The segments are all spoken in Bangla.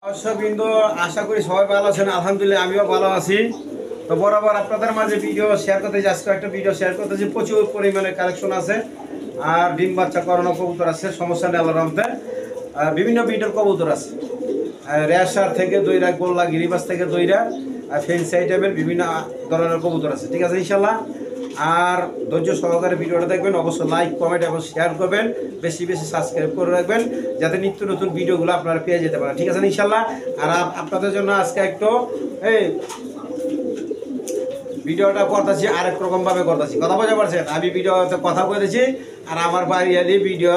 দর্শকবৃন্দ, আশা করি সবাই ভালো আছেন। আলহামদুলিল্লাহ আমিও ভালো আছি। তো বরাবর আপনাদের মাঝে ভিডিও শেয়ার করতেছি। আজকে একটা ভিডিও শেয়ার করতেছি, প্রচুর পরিমাণে কালেকশন আছে আর ডিম বাচ্চা করানো কবুতর আছে, সমস্যা নেই আল্লাহর রহমতে। বিভিন্ন ভিডিওর কবুতর আছে, রেশার থেকে দইরা, গোল্লা গিরিবাস থেকে দইরা, ফেন্সি আইটেমের বিভিন্ন ধরনের কবুতর আছে। ঠিক আছে ইনশাল্লাহ। আর ধৈর্য সহকারে ভিডিওটা দেখবেন, অবশ্যই লাইক কমেন্ট এবং শেয়ার করবেন, বেশি বেশি সাবস্ক্রাইব করে রাখবেন যাতে নিত্য নতুন ভিডিওগুলো আপনারা পেয়ে যেতে পারেন। ঠিক আছে ইনশাল্লাহ। আর আপনাদের জন্য আজকে একটু ভিডিওটা করতেছি আরেক রকমভাবে করতেছি, কথা বোঝা পারছেন? আমি ভিডিওতে কথা বলেছি আর আমার বাড়ি ভিডিও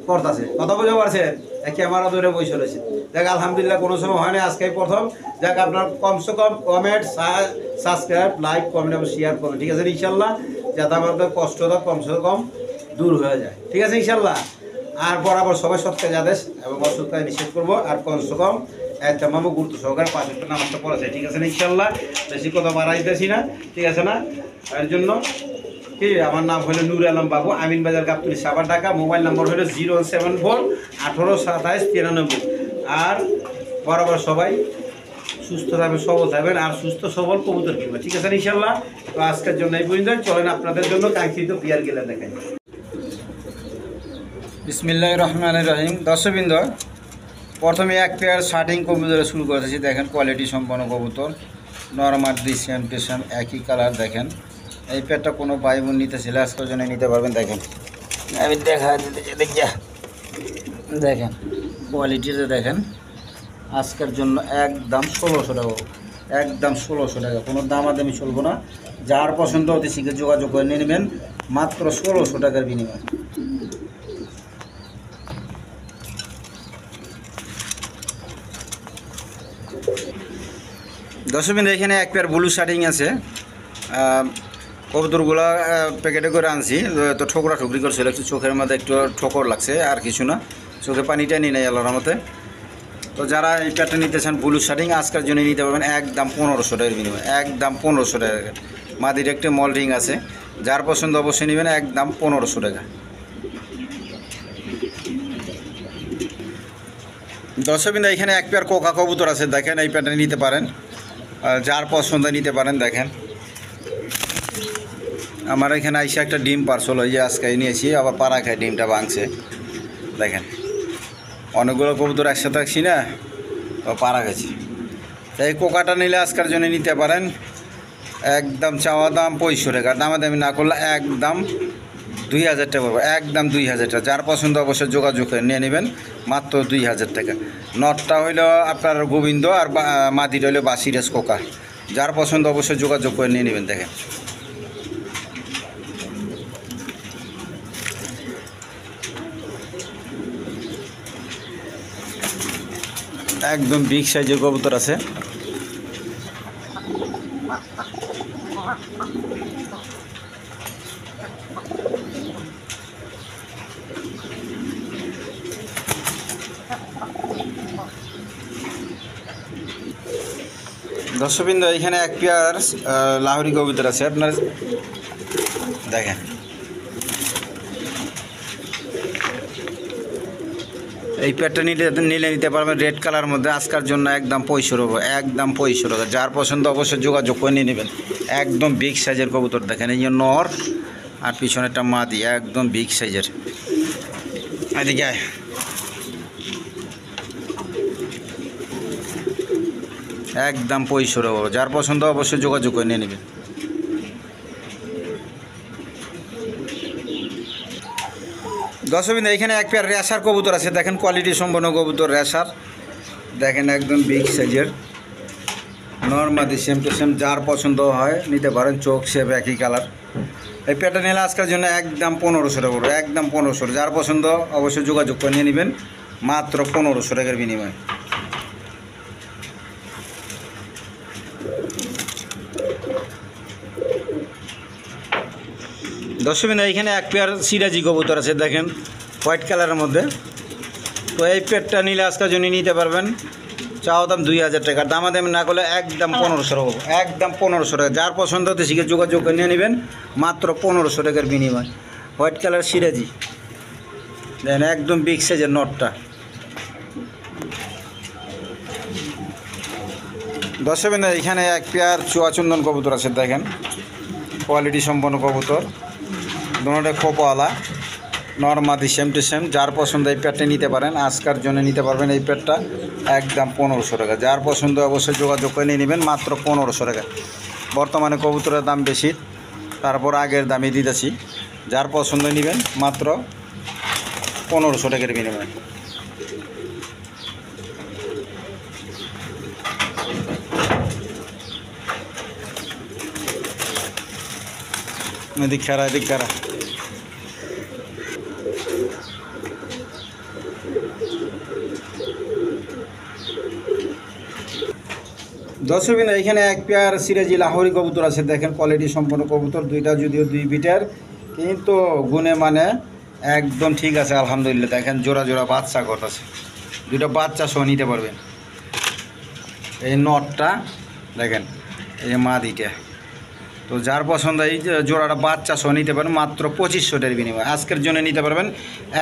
করতেছে, কথা বোঝা পারছেন? ক্যামেরা ধরে বসে রয়েছে। দেখ আলহামদুলিল্লাহ কোনো সময় হয় না, আজকেই প্রথম। যাক আপনার কমসে কম কমেন্ট, সাবস্ক্রাইব, লাইক, কমেন্ট এবং শেয়ার করবেন। ঠিক আছে ইনশাল্লাহ, যাতে আমাদের কষ্টটা কমসে কম দূর হয়ে যায়। ঠিক আছে ইনশাল্লাহ। আর বরাবর সবাই সৎ কাজে আদেশ এবং অসৎ কাজে নিষেধ করবো। আর কমসে কম মামু গুরুত্ব সহকারে 5 একটা নামাজটা পড়াছে। ঠিক আছে না ইনশাল্লাহ, বেশি কথা বাড়াইতেছি না। ঠিক আছে না? এর জন্য কি, আমার নাম হলো নূর আলম বাবু, আমিন বাজার, গাবতলী, সাভার, ঢাকা। মোবাইল নম্বর হলো 074 18 27 93। আর বরাবর সবাই সুস্থ থাকবেন, সবল থাকবেন আর সুস্থ সবল কবুতর কিনবেন। ঠিক আছে ইনশাল্লাহ। তো আজকের জন্য এই পর্যন্ত। চলেন আপনাদের জন্য কাঙ্ক্ষিত বিয়ার গেলে দেখাই। বিসমিল্লাহির রহমানির রহিম। দর্শকবৃন্দ, প্রথমে এক পেয়ার শার্টিং কবুতরে শুরু করেছি। দেখেন কোয়ালিটি সম্পন্ন কবুতর, নরমাল সেম টু সেম একই কালার। দেখেন এই পেয়ারটা কোনো ভাই বোন নিতে ছেলে আজকের জন্য নিতে পারবেন। দেখেন আমি দেখা দেখিয়া দেখেন কোয়ালিটিতে দেখেন। আজকের জন্য একদম 1600 টাকা, একদম 1600 টাকা, কোনো দামাদামি চলবো না। যার পছন্দ অতি শীঘ্র যোগাযোগ করে নিয়ে নেবেন, মাত্র 1600 টাকার বিনিময়। দর্শকবৃন্দ, এখানে এক পেয়ার ব্লু শার্টিং আছে। কবুতরগুলো প্যাকেটে করে আনছি, তো ঠোকরা ঠুকরি করছিল, একটু চোখের মধ্যে একটু ঠোকর লাগছে, আর কিছু না, চোখে পানিটা নিয়ে নেই আল্লাহর রহমতে। তো যারা এই পেয়ারটা নিতে চান ব্লু শার্টিং, আজকের জন্য নিতে পারবেন একদম 1500 টাকার বিনিময়, একদম 1500 টাকা। মাদির একটি মল্ডিং আছে, যার পছন্দ অবশ্যই নেবেন, একদম 1500 টাকা। দর্শকবৃন্দ, এখানে এক পেয়ার কোকা কবুতর আছে। দেখেন এই পেয়ারটা নিতে পারেন, যার পছন্দ নিতে পারেন। দেখেন আমার এখানে আইসা একটা ডিম পার্সল হয়ে আজকে নিয়েছি, আবার পাড়া খায় ডিমটা ভাঙছে। দেখেন অনেকগুলো কবুতর একসাথে রাখছি না, পাড়া গেছে। তাই কোকাটা নিলে আজকের জন্য নিতে পারেন, একদম চাওয়া দাম 2500 টাকা, দামাদামি না করলে একদম 2000 টাকা পড়বে, একদম 2000 টাকা। যার পছন্দ অবশ্যই যোগাযোগ করে নিয়ে নেবেন, মাত্র 2000 টাকা। নটটা হইল আপনার গোবিন্দ আর মাদিটা হইল বাসিরাজ কোকা। যার পছন্দ অবশ্যই যোগাযোগ করে নিয়ে নেবেন। দেখেন একদম বিগ সাইজের কবুতর আছে। দর্শকবৃন্দ, এখানে এক পেয়ার লাহোরি কবুতর আছে আপনার। দেখেন এই পেয়ারটা নিলে নিতে পারবেন রেড কালার মধ্যে, আজকের জন্য একদম 2500 টাকা, একদম 2500 টাকা। যার পছন্দ অবশ্যই যোগাযোগ করে নিয়ে নেবেন। একদম বিগ সাইজের কবুতর। দেখেন এই যে নর আর পিছনে একটা মাদি, একদম বিগ সাইজের। এদিকে আয়। একদম 2500 টাকা, যার পছন্দ অবশ্যই যোগাযোগ করে নিয়ে নেবেন। দর্শকবৃন্দ, এখানে এক পেয়ার রেশার কবুতর আছে। দেখেন কোয়ালিটি সম্পন্ন কবুতর রেশার। দেখেন একদম বিগ সাইজের, নর্মাদি সেম টু সেম। যার পছন্দ হয় নিতে পারেন, চোখ শেপ একই কালার। এই পেয়ারটা নিলে আজকের জন্য একদম 1500 টাকা পড়বে, একদম 1500। যার পছন্দ অবশ্যই যোগাযোগ করে নিয়ে নেবেন, মাত্র 1500 টাকার বিনিময়। দর্শকবৃন্দ, এখানে এক পেয়ার সিরাজি কবুতর আছে। দেখেন হোয়াইট কালারের মধ্যে। তো এই পেয়ারটা নিলে আজকের জন্য নিতে পারবেন, চাওয়া দাম 2000 টাকা, দামাদামি না করলে একদম 1500 টাকা, একদম 1500 টাকা। যার পছন্দ হতে শিখে যোগাযোগ করে নিয়ে নেবেন, মাত্র 1500 টাকার বিনিময়। হোয়াইট কালার সিরাজি, দেখেন একদম বিগ সাইজের নটটা। দর্শকবৃন্দ এখানে এক পেয়ার চুয়াচন্দন কবুতর আছে, দেখেন কোয়ালিটি সম্পন্ন কবুতর, দুটোটা খোপওয়ালা, নর্মাদি সেম টু সেম। যার পছন্দ এই পেয়ারটা নিতে পারেন, আজকের জন্য নিতে পারবেন এই পেয়ারটা একদম 1500 টাকা। যার পছন্দ অবশ্যই যোগাযোগ করে নিয়ে নেবেন, মাত্র 1500 টাকা। বর্তমানে কবুতরের দাম বেশি, তারপর আগের দামই দিতেছি। যার পছন্দ নেবেন মাত্র 1500 টাকার বিনিময়ে। এদিক খারা এদিক খারা। দর্শকবৃন্দ এখানে এক পেয়ার সিরাজি লাহোরি কবুতর আছে, দেখেন কোয়ালিটি সম্পন্ন কবুতর, দুইটা যদিও 2 বিটার, কিন্তু গুণে মানে একদম ঠিক আছে আলহামদুলিল্লাহ। দেখেন জোড়া জোড়া বাচ্চা করতেছে, দুটো বাচ্চা সহ নিতে পারবেন। এই নটটা দেখেন, এই যে মাদিটা, তো যার পছন্দ এই জোড়াটা বাচ্চা সহ নিতে পারেন মাত্র 2500 টাকার বিনিময়ে। আজকের জন্য নিতে পারবেন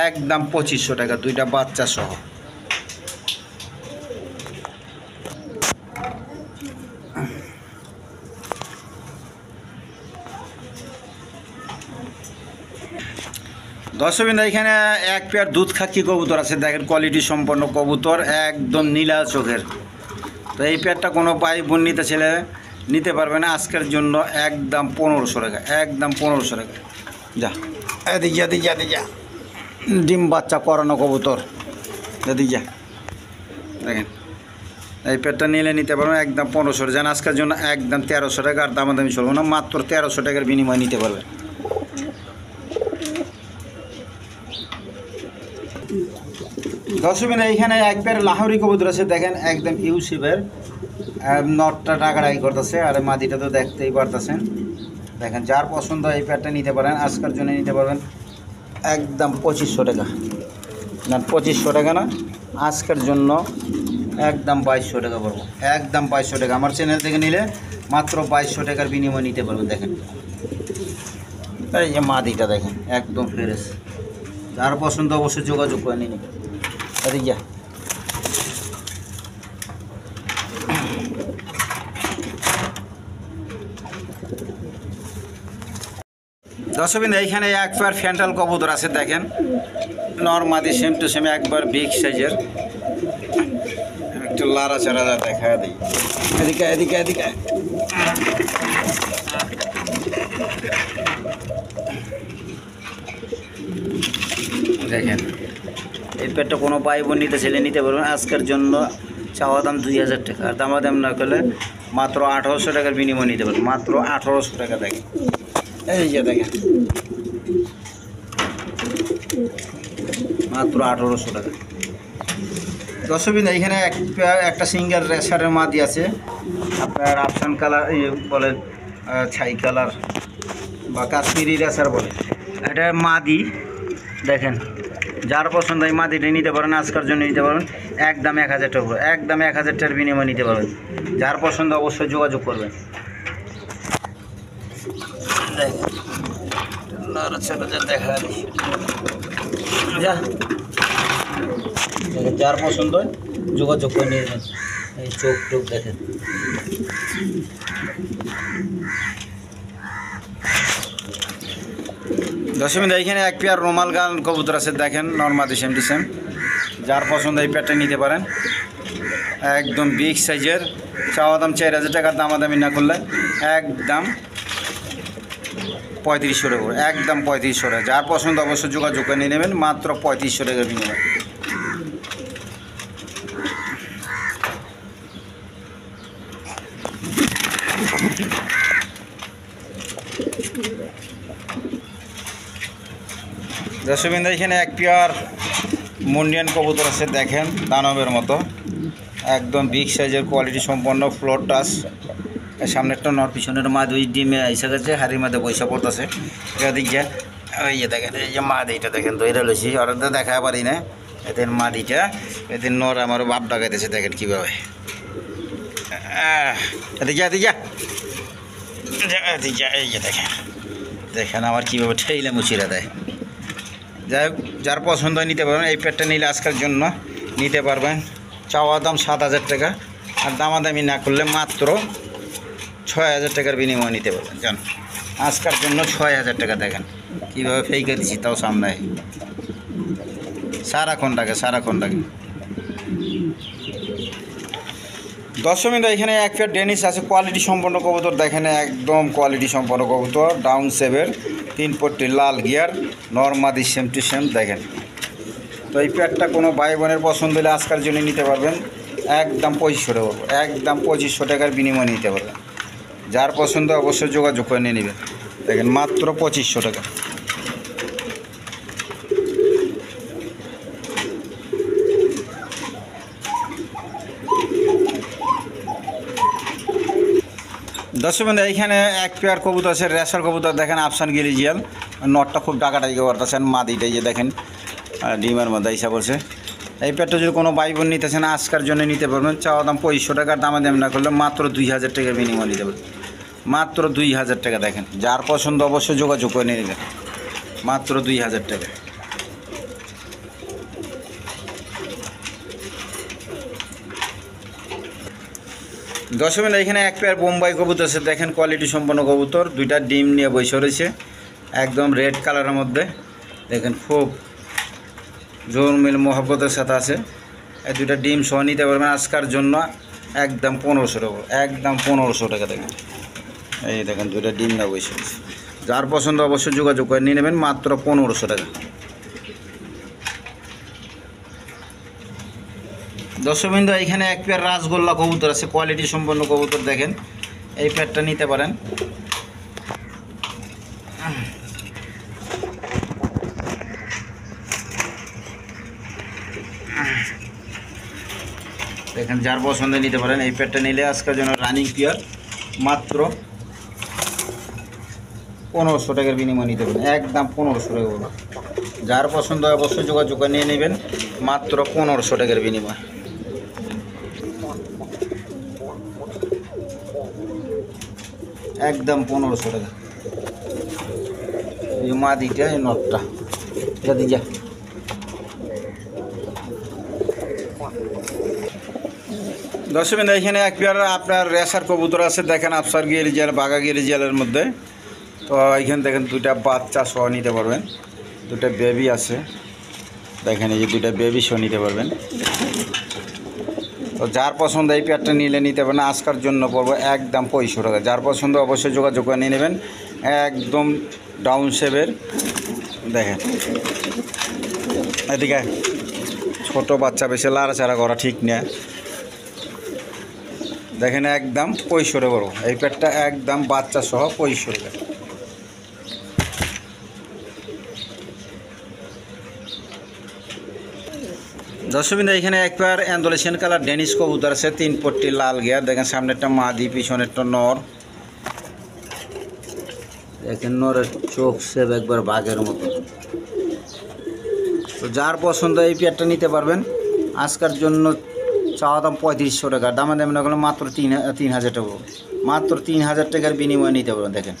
একদম 2500 টাকা, দুইটা বাচ্চা সহ। দর্শকবৃন্দ এখানে এক পেয়ার দুধ খাকি কবুতর আছে, দেখেন কোয়ালিটি সম্পন্ন কবুতর, একদম নীলা চোখের। তো এই পেয়ারটা কোনো ভাই বোন নিতে ছেলে নিতে পারবে না, আজকের জন্য একদম 1500 টাকা, একদম 1500 টাকা। যা এদিকে এদিকে এদিকে যা, ডিম বাচ্চা করানো কবুতর, এদিকে যা। দেখেন এই পেয়ারটা নিলে নিতে পারবেন একদম 1500 টাকা। যেন আজকের জন্য একদম 1300 টাকা, আর দামাদামি চলবো না, মাত্র 1300 টাকার বিনিময়ে নিতে পারবেন। দর্শকবৃন্দ এইখানে এক পেয়ার লাহোরি কবুতর আছে, দেখেন একদম ইউসিফের, নটটা টাকাটাই করতেছে, আর মাদিটা তো দেখতেই পারতেছেন। দেখেন যার পছন্দ এই পেয়ারটা নিতে পারেন, আজকের জন্য নিতে পারবেন একদম 2500 টাকা। না 2500 টাকা না, আজকের জন্য একদম 2200 টাকা পড়বো, একদম 2200 টাকা। আমার চ্যানেল থেকে নিলে মাত্র 2200 টাকার বিনিময়ে নিতে পারবেন। দেখেন এই যে মাদিটা দেখেন একদম ফ্রেশ, যার পছন্দ অবশ্যই যোগাযোগ করে নিন। এদিকে দর্শকবৃন্দ এইখানে এক পেয়ার ফ্যান্টাল কবুতর আছে, দেখেন নর্মাদি সেম টু সেম, একবার বিগ সাইজের, একটু লাড়া চাড়া দেখা দিই। এদিকে এদিকে এদিকে দেখেন এই পেয়ারটা কোনো ভাই বোন নিতে ছেলে নিতে পারবেন, আজকের জন্য চাওয়া দাম 2000 টাকা, আর দামাদাম না করলে মাত্র 1800 টাকার বিনিময়ে নিতে পারবেন, মাত্র 1800 টাকা। দেখেন এই যে দেখেন মাত্র 1800 টাকা। দর্শকবৃন্দ এইখানে একটা সিঙ্গেল রেসারের মাদি আছে, আপনার আফসান কালার বলে, ছাই কালার বা কাশ্মীরি রেসার বলে, এটা মাদি। দেখেন যার পছন্দ এই মাদিটা নিতে পারেন, আজকের জন্য নিতে পারবেন একদম 1000 টাকা, একদম 1000 টাকার বিনিময়ে নিতে পারবেন। যার পছন্দ অবশ্যই যোগাযোগ করবেন। দেখা যার পছন্দ যোগাযোগ করে নিয়ে যাবেন। এই চোখ টোক দেখেন। দর্শকবৃন্দ এইখানে এক পেয়ার রুমাল গান কবুতর আছে, দেখেন নর্মাদি সেম টু সেম। যার পছন্দ এই পেয়ারটা নিতে পারেন, একদম বিগ সাইজের, চাওয়া দাম 4000 টাকা, দামাদামি না করলে একদম 3500 টাকা, একদম 3500 টাকা। যার পছন্দ অবশ্যই যোগাযোগ করে নিয়ে নেবেন, মাত্র 3500 টাকার বিনিময়ে। দর্শকবৃন্দ এখানে এক পেয়ার মুন্ডিয়ান কবুতর আছে, দেখেন দানবের মতো, একদম বিগ সাইজের, কোয়ালিটি সম্পন্ন, ফ্লোর টাচ। সামনেরটা নর, পিছনের মা দুই ডিমে এসে গেছে, হাড়ির মধ্যে পয়সা পড়তেছে। এদিকে ওই যে দেখেন এই যে মাদিটা দেখেন, দইরা লইছি, ওরা তো দেখা পারি না। এদের মাদিটা, এদের নর আমার বাপ ডাকাইতেছে, দেখেন কীভাবে। এদিকে এদিকে এদিকে এই যে দেখেন, দেখেন আমার কীভাবে ঠেইলে মুচিরা দেয়। যাই হোক, যার পছন্দ নিতে পারবেন, এই পেটটা নিলে আজকের জন্য নিতে পারবেন চাওয়া দাম 7,000 টাকা, আর দামাদামি না করলে মাত্র 6,000 টাকার বিনিময় নিতে পারবেন। জান আজকের জন্য 6,000 টাকা। দেখেন কীভাবে ফেইকে দিচ্ছি, তাও সামনে সারাক্ষণ টাকা। দশমিন এখানে এক পেয়ার ডেনিস আছে, কোয়ালিটি সম্পন্ন কবুতর। দেখেন একদম কোয়ালিটি সম্পন্ন কবুতর, ডাউন সেভের 3 পট্টি লাল গিয়ার, নর্মাদি সেম টু সেম। দেখেন তো এই পেয়ারটা কোনো ভাই বোনের পছন্দ হলে আজকের জন্য নিতে পারবেন একদম 2500 টাকা, একদম 2500 টাকার বিনিময় নিতে পারবেন। যার পছন্দ অবশ্যই যোগাযোগ করে নিয়ে নেবেন। দেখেন মাত্র 2500 টাকা। দর্শক বন্ধু এইখানে এক পেয়ার কবুতর আছে, রেসার কবুতর। দেখেন আফসান গিরিজিয়াল, নটটা খুব ডাকাটাকি করতেছেন, মাদিটাই যে দেখেন ডিমের মধ্যে হিসাব বলছে। এই পেয়ারটা যদি কোনো ভাই বোন নিতেছেন আজকের জন্য নিতে পারবেন। চাওয়া দাম 2500 টাকার, দামাদামি না করলে মাত্র 2000 টাকার বিনিময় নিতে পারবেন, মাত্র 2000 টাকা। দেখেন যার পছন্দ অবশ্যই যোগাযোগ করে নিয়ে নেবেন, মাত্র 2000 টাকা। দর্শক বন্ধু এখানে এক পেয়ার বোম্বাই কবুতর আছে। দেখেন কোয়ালিটি সম্পন্ন কবুতর, দুইটা ডিম নিয়ে বসে রয়েছে একদম রেড কালারের মধ্যে। দেখেন খুব জোর মিল মহব্বতের সাথে আছে। এই দুইটা ডিম সহ নিতে পারবেন আজকের জন্য একদম 1500 টাকা, একদম 1500 টাকা। দেখেন এই দেখেন দুইটা ডিম নিয়ে বসে রয়েছে। যার পছন্দ অবশ্যই যোগাযোগ করে নিয়ে নেবেন, মাত্র 1500 টাকা। দর্শকবৃন্দ এখানে এক পেয়ার রাজগোল্লা কবুতর আছে, কোয়ালিটি সম্পন্ন কবুতর। দেখেন এই পেয়ারটা নিতে পারেন। দেখেন যার পছন্দ নিতে পারেন। এই পেয়ারটা নিলে আজকের জন্য রানিং পেয়ার, মাত্র 1500 টাকার বিনিময় নিতে পারেন, একদম 1500 টাকা। যার পছন্দ অবশ্যই যোগাযোগ করে নিয়ে নেবেন, মাত্র 1500 টাকার বিনিময়। একদম 1500 টাকা। এই মাদিটা, এই নটটা, এটা দিয়ে যা। দর্শক এখানে এক পেয়ার আপনার রেসার কবুতর আছে। দেখেন আফসার গিরিজিয়াল, বাঘা গিরিজিয়ালের মধ্যে। তো এইখানে দেখেন দুইটা বাচ্চা সহ নিতে পারবেন, দুটা বেবি আছে। দেখেন এই যে দুইটা বেবি সহ নিতে পারবেন। তো যার পছন্দ এই পেয়ারটা নিলে নিতে পারেন। আজকের জন্য পড়বো একদম 2500 টাকা। যার পছন্দ অবশ্যই যোগাযোগ করে নিয়ে নেবেন, একদম ডাউন শেপের। দেখেন এদিকে ছোট বাচ্চা, বেশি লাড়াচাড়া করা ঠিক না। দেখেন একদম 2500 টাকা পড়বো এই পেয়ারটা, একদম বাচ্চা সহ 2500 টাকা। দর্শকবৃন্দ এখানে এক পেয়ার অ্যান্ডোলেশিয়ান কালার ডেনিশ কবুতর আছে, 3 পট্টি লাল গিয়ার। দেখেন সামনেরটা মাদি, পিছনেরটা নর। দেখেন নরের চোখ সেব একবার বাঘের মতো। তো যার পছন্দ এই পেয়ারটা নিতে পারবেন। আজকের জন্য চাওয়া দাম 3500 টাকা, দামাদামি না করলে মাত্র 3000 টাকা, মাত্র 3000 টাকার বিনিময়ে নিতে পারবেন। দেখেন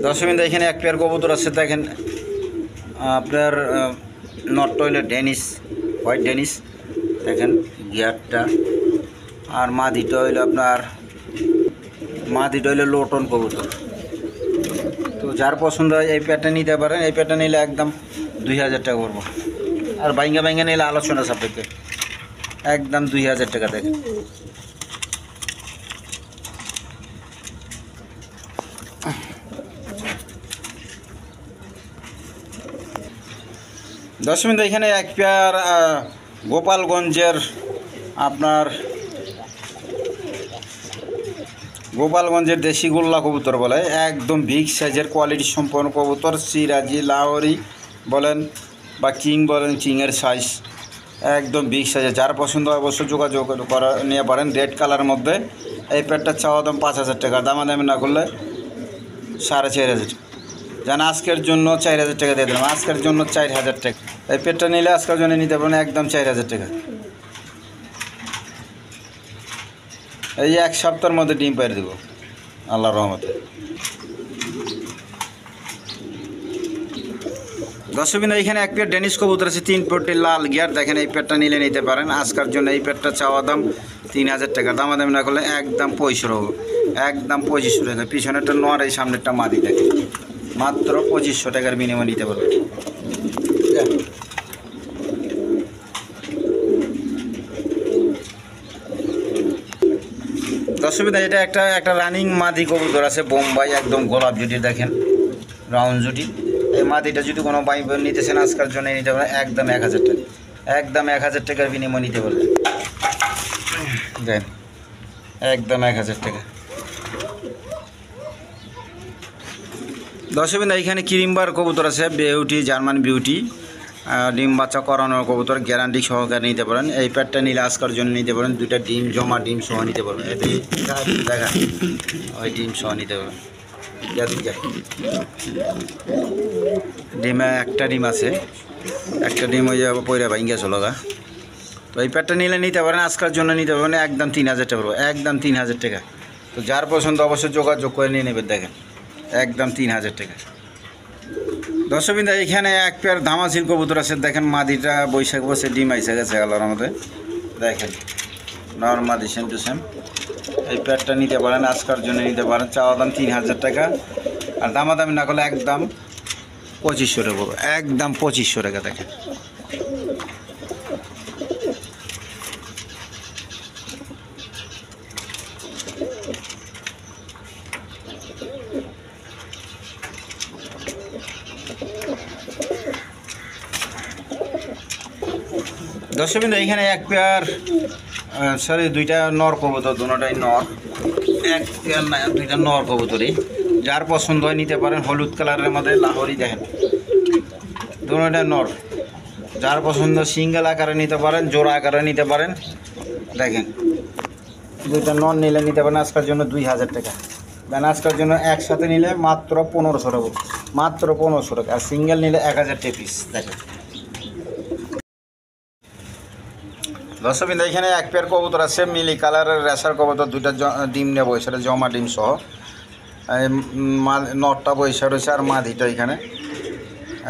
দর্শকবৃন্দ এখানে এক পেয়ার কবুতর আছে। দেখেন আপনার নটটা হইলো ডেনিস, হোয়াইট ডেনিস। দেখেন গিয়ারটা, আর মাদিটা হইলো আপনার, মাদিটা হইলো লোটন কবুতর। তো যার পছন্দ হয় এই পেয়ারটা নিতে পারেন। এই পেয়ারটা নিলে একদম 2000 টাকা পড়বো, আর বাইঙ্গা বাইঙ্গা নিলে আলোচনা সাপেক্ষে একদম 2000 টাকা। দেখেন দর্শকবৃন্দ এখানে এক পেয়ার গোপালগঞ্জের আপনার গোপালগঞ্জের দেশি গোল্লা কবুতর বলে, একদম বিগ সাইজের কোয়ালিটি সম্পন্ন কবুতর। সিরাজি, লাহোরি বলেন বা কিং বলেন, কিংয়ের সাইজ একদম বিগ সাইজের। যার পছন্দ অবশ্যই যোগাযোগ করা নিয়ে পারেন। রেড কালার মধ্যে এই পেয়ারটা চাওয়া দাম 5000 টাকা, দামাদামি না করলে 4500। যেন আজকের জন্য 4000 টাকা দিয়ে দিলাম, আজকের জন্য 4000 টাকা। এই পেটটা নিলে আজকের জন্য নিতে পারেন একদম 4000 টাকা। এই 1 সপ্তাহের মধ্যে ডিম পাড়ে দেবো আল্লাহর রহমতে। দর্শকবৃন্দ, এখানে এক পেয়ার ডেনিশ কবুতর আছে 3 পটি লাল গিয়ার। দেখেন এই পেয়ারটা নিলে নিতে পারেন আজকের জন্য। এই পেয়ারটা চাওয়া দাম 3000 টাকা, দামাদামি না করলে একদম 2500, একদম 2500 টাকা। পিছনেরটা নর, এই সামনেরটা মাদি। দেখেন মাত্র 2500 টাকার বিনিময়ে নিতে পারবেন। দর্শকবৃন্দ, এটা একটা রানিং মাদি কবুতর আছে বোম্বাই, একদম গোলাপ জুটি। দেখেন রাউন্ড জুটি। এই মাদিটা যদি কোনো ভাই বোন নিতেছেন আজকের জন্য নিতে পারেন একদম 1000 টাকা, একদম 1000 টাকার বিনিময়ে নিতে পারবেন। দেন একদম 1000 টাকা। দর্শকবৃন্দ, এখানে ক্রিমবার কবুতর আছে বিউটি, জার্মান বিউটি, ডিম বাচ্চা করানোর কবুতর, গ্যারান্টি সহকারে নিতে পারেন। এই প্যাডটা নিলে আজকের জন্য নিতে পারেন। 2টা ডিম জমা, ডিম সহ নিতে পারবেন। এতে দেখা ওই ডিম সহ নিতে পারবেন। ডিমে একটা ডিম আছে, একটা ডিম ওই যাবো পয়রা ভাঙ্গা চলো গা। তো এই প্যাডটা নিলে নিতে পারেন আজকের জন্য নিতে পারবেন একদম 3000 টাকা, একদম 3000 টাকা। তো যার পছন্দ অবশ্যই যোগাযোগ করে নিয়ে নেবেন। দেখেন একদম 3000 টাকা। দর্শকবৃন্দ, এখানে এক পেয়ার ধামাচিল কবুতর আছে। দেখেন মাদিটা বৈশাখ বসে ডিম আইসে গেছে আল্লাহর মধ্যে। দেখেন নর মাদি সেম টু সেম। এই পেয়ারটা নিতে পারেন আজকের জন্য নিতে পারেন। চাওয়া দাম 3000 টাকা, আর দামাদামি না করলে একদম 2500 টাকা, একদম 2500 টাকা। দেখেন দর্শকবৃন্দ, এখানে এক পেয়ার সরি 2টা নর কবুতর, দুটোটাই নর। এক পেয়ার না 2টা নর কবুতরই। যার পছন্দ হয় নিতে পারেন। হলুদ কালারের মধ্যে লাহোরি। দেখেন দুটোটা নর। যার পছন্দ সিঙ্গেল আকারে নিতে পারেন, জোড়া আকারে নিতে পারেন। দেখেন 2টা নর নিলে নিতে পারেন আজকের জন্য 2000 টাকা। দেন আজকের জন্য একসাথে নিলে মাত্র 1500 টাকা, মাত্র 1500 টাকা। আর সিঙ্গেল নিলে 1000 টাকা পিস। দেখেন দর্শকবৃন্দ, এখানে এক পেয়ার কবুতর আছে মিলি কালারের রেসার কবুতর। 2টা ডিম নেবো, সেটা জমা ডিম সহ। নটটা বৈশা রয়েছে আর মাদিটা এখানে।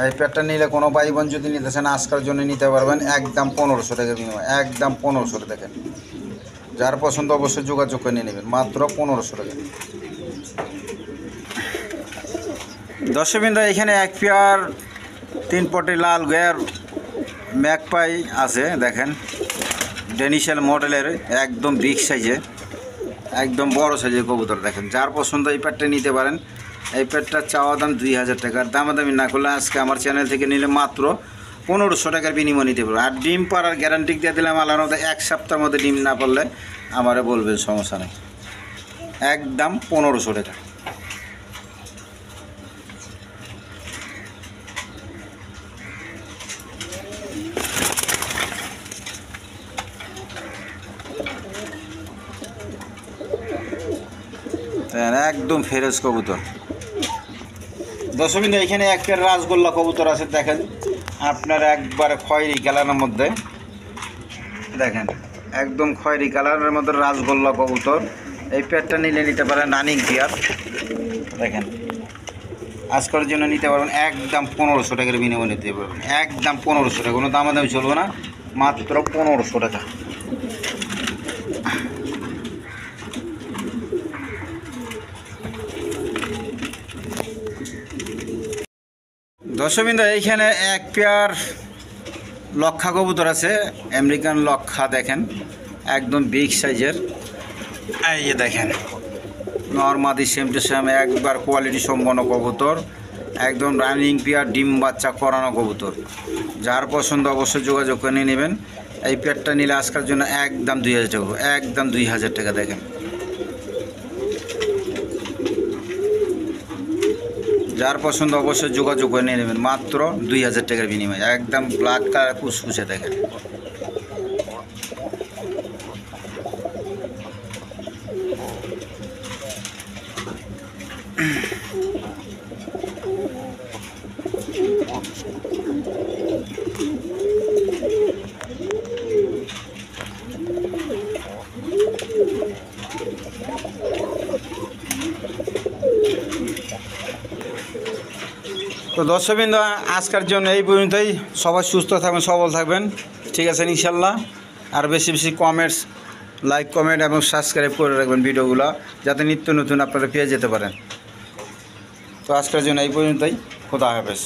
এই পেয়ারটা নিলে কোনো ভাই বোন যদি নিতেছেন আজকের জন্য নিতে পারবেন একদম 1500 টাকার বিনিময়, একদম 1500 টাকা। দেখেন যার পছন্দ অবশ্যই যোগাযোগ করে নিয়ে নেবেন, মাত্র 1500 টাকা। দর্শকবৃন্দ, এখানে এক পেয়ার 3 পটি লাল গেয়ার ম্যাকপাই আছে। দেখেন ডেনিশাল মডেলের, একদম বিগ সাইজে, একদম বড় সাইজের কবুতর। দেখেন যার পছন্দ এই প্যাডটা নিতে পারেন। এই প্যাডটার চাওয়া দাম 2000 টাকা, দামাদামি না করলে আজকে আমার চ্যানেল থেকে নিলে মাত্র 1500 টাকার বিনিময় নিতে পারবো। আর ডিম পাড়ার গ্যারান্টি দিয়ে দিলাম আল্লাহর মধ্যে। 1 সপ্তাহের মধ্যে ডিম না পারলে আমারে বলবেন, সমস্যা নেই। একদম 1500 টাকা। একদম ফেরেশ কবুতর। দর্শকবৃন্দ, এখানে এক পেয়ার রাজগোল্লা কবুতর আছে। দেখেন আপনার একবারে খয়েরি কালারের মধ্যে। দেখেন একদম খয়েরি কালারের মধ্যে রাজগোল্লা কবুতর। এই পেয়ারটা নিলে নিতে পারেন রানিং পেয়ার। দেখেন আজকের জন্য নিতে পারবেন একদম 1500 টাকার বিনিময়ে নিতে পারবেন, একদম 1500 টাকা। কোনো দামাদামি চলবে না, মাত্র 1500 টাকা। দর্শকবৃন্দ, এইখানে এক পেয়ার লক্ষা কবুতর আছে, আমেরিকান লক্ষা। দেখেন একদম বিগ সাইজের। এই যে দেখেন নর্মাদি সেম টু সেম, একবার কোয়ালিটি সম্পন্ন কবুতর, একদম রানিং পেয়ার, ডিম বাচ্চা করানো কবুতর। যার পছন্দ অবশ্যই যোগাযোগ করে নিয়ে নেবেন। এই পেয়ারটা নিলে আজকের জন্য একদম 2000 টাকা, একদম 2000 টাকা। দেখেন যার পছন্দ অবশ্যই যোগাযোগ করে নিয়ে নেবেন, মাত্র 2000 টাকার বিনিময়ে। একদম ব্ল্যাক কালার কুচকুচে। দেখেন তো দর্শকবৃন্দ আজকের জন্য এই পর্যন্তই। সবাই সুস্থ থাকবেন, সবল থাকবেন, ঠিক আছে ইনশাল্লাহ। আর বেশি বেশি কমেন্টস, লাইক, কমেন্ট এবং সাবস্ক্রাইব করে রাখবেন ভিডিওগুলো, যাতে নিত্য নতুন আপনারা পেয়ে যেতে পারেন। তো আজকের জন্য এই পর্যন্তই। খোদা হাফেজ।